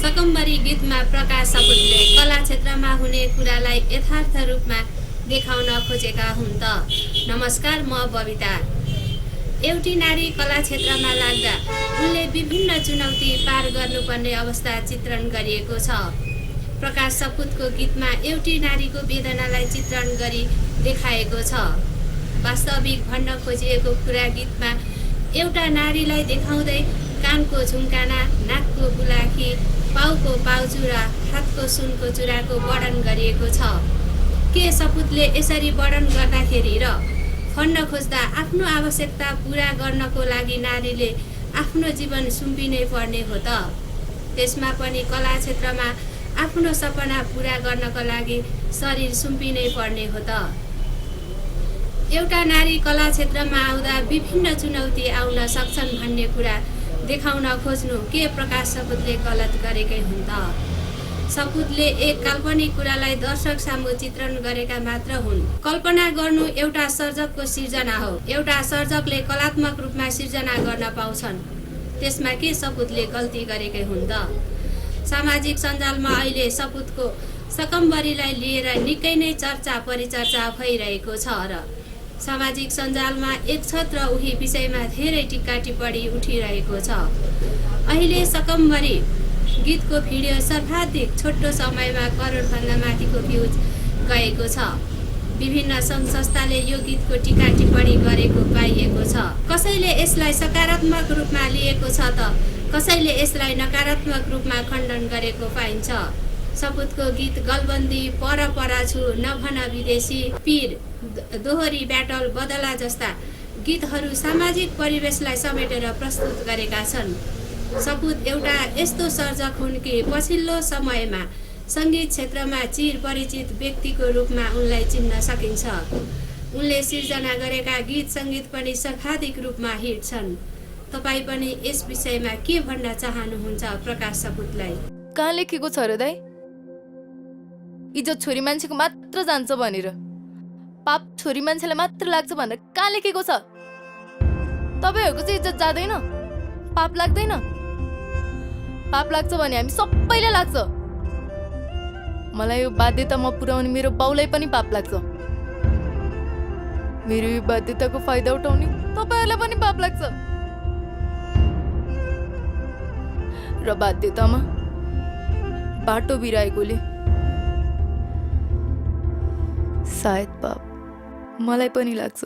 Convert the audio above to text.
सकम्बरी गीतमा प्रकाश सपुतले कला क्षेत्रमा हुने कुरालाई यथार्थ रूपमा देखाउन खोजेका हुन् त। नमस्कार, म बबिता। एउटी नारी कला क्षेत्रमा लाग्दा उनले विभिन्न चुनौती पार गर्नुपर्ने अवस्था चित्रण गरिएको छ। प्रकाश सपुतको गीतमा एउटी नारीको वेदनालाई चित्रण गरी देखाएको छ। वास्तविक भन्न खोजिएको कुरा गीतमा एउटा नारीलाई देखाउँदै कानको झुम्काना, नाकको बुलाकी, पाउको पाउचुरा, हातको सुनको चुराको वर्णन गरिएको छ। के सपुतले यसरी वर्णन गर्दाखेरि र भन्न खोज्दा आफ्नो आवश्यकता पूरा गर्नको लागि नारीले आफ्नो जीवन सुम्पिनै पर्ने हो त? त्यसमा पनि कला क्षेत्रमा आफ्नो सपना पूरा गर्नको लागि शरीर सुम्पिनै पर्ने हो त? एउटा नारी कला क्षेत्रमा आउँदा विभिन्न चुनौती आउन सक्छन् भन्ने कुरा देखाउन खोज्नु के प्रकाश सपुतले गलत गरेकै हुन् त? सपुतले एक काल्पनिक कुरालाई दर्शक सामु चित्रण गरेका मात्र हुन्। कल्पना गर्नु एउटा सर्जकको सिर्जना हो। एउटा सर्जकले कलात्मक रूपमा सिर्जना गर्न पाउँछन्। त्यसमा के सपुतले गल्ती गरेकै हुन् त? सामाजिक सञ्जालमा अहिले सपुतको सकम्बरीलाई लिएर निकै नै चर्चा परिचर्चा भइरहेको छ र सामाजिक सञ्जालमा एक छत्र उही विषयमा धेरै टिक्का टिप्पणी उठिरहेको छ। अहिले सकम्बरी गीतको भिडियो सर्वाधिक छोटो समयमा करोडभन्दा माथिको भ्युज गएको छ। विभिन्न सङ्घ संस्थाले यो गीतको टिक्का टिप्पणी गरेको पाइएको छ। कसैले यसलाई सकारात्मक रूपमा लिएको छ त कसैले यसलाई नकारात्मक रूपमा खण्डन गरेको पाइन्छ। सपुतको गीत गलबन्दी, पर परा छु, नभन विदेशी, पीर, दोहोरी ब्याटल, बदला जस्ता गीतहरू सामाजिक परिवेशलाई समेटेर प्रस्तुत गरेका छन्। सपुत एउटा यस्तो सर्जक हुन् कि पछिल्लो समयमा सङ्गीत क्षेत्रमा चिर परिचित व्यक्तिको रूपमा उनलाई चिन्न सकिन्छ। उनले सिर्जना गरेका गीत सङ्गीत पनि सर्वाधिक रूपमा हिट छन्। तपाईँ पनि यस विषयमा के भन्न चाहनुहुन्छ प्रकाश सपुतलाई? कहाँ लेखेको छ र दाइ? इज्जत छोरी मान्छेको मात्र जान्छ भनेर, पाप छोरी मान्छेलाई मात्र लाग्छ भनेर कहाँ लेखेको छ? तपाईँहरूको चाहिँ इज्जत जाँदैन? पाप लाग्दैन? पाप लाग्छ भने हामी सबैलाई लाग्छ। मलाई यो बाध्यता म पुर्याउने मेरो बाउलाई पनि पाप लाग्छ। मेरो यो बाध्यताको फाइदा उठाउने तपाईँहरूलाई पनि पाप लाग्छ। र बाध्यतामा बाटो बिराएकोले सायद पाप मलाई पनि लाग्छ।